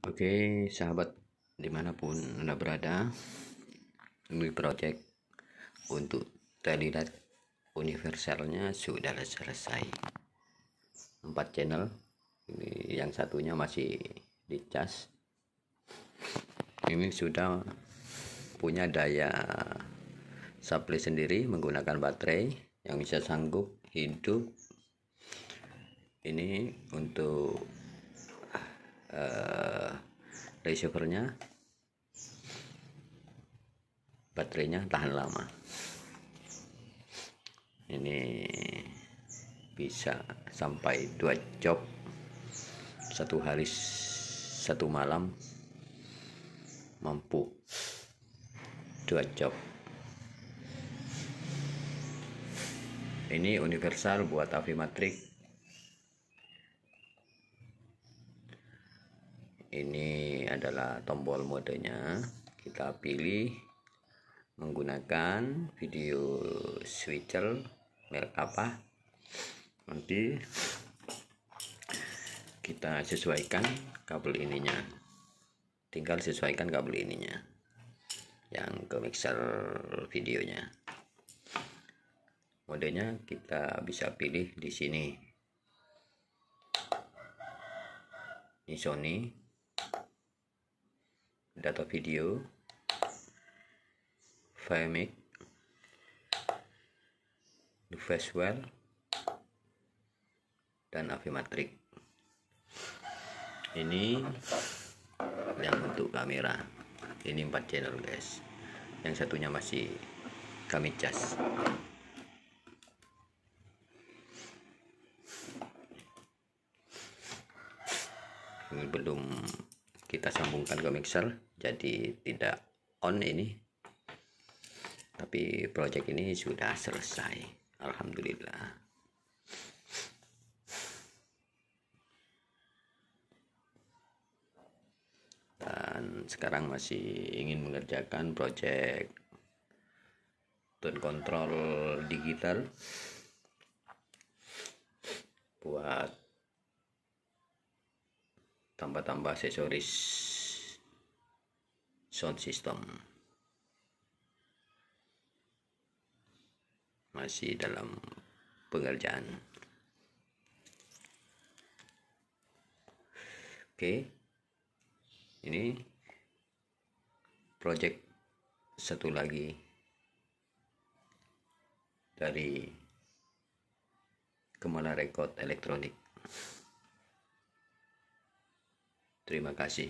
Oke, sahabat dimanapun Anda berada, ini project untuk terlihat universalnya sudah selesai. 4 channel, ini yang satunya masih dicas. Ini sudah punya daya supply sendiri menggunakan baterai yang bisa sanggup hidup. Ini untuk receivernya, baterainya tahan lama. Ini bisa sampai 2 job satu hari, satu malam mampu 2 job. Ini universal buat Avimatrix. Ini adalah tombol modenya, kita pilih menggunakan video switcher merek apa, nanti kita sesuaikan kabel ininya, tinggal sesuaikan kabel ininya yang ke mixer videonya. Modenya kita bisa pilih di sini. Ini Sony, data video, Vmic, Fastwell, dan Avimatrix. Ini yang untuk kamera. Ini 4 channel guys. Yang satunya masih kami cas. Ini belum kita sambungkan ke mixer, jadi tidak on ini. Tapi project ini sudah selesai, alhamdulillah. Dan sekarang masih ingin mengerjakan project tone control digital buat tambah-tambah aksesoris sound system. Masih dalam pengerjaan. Oke, ini project satu lagi dari Kemala Record Elektronik. Terima kasih.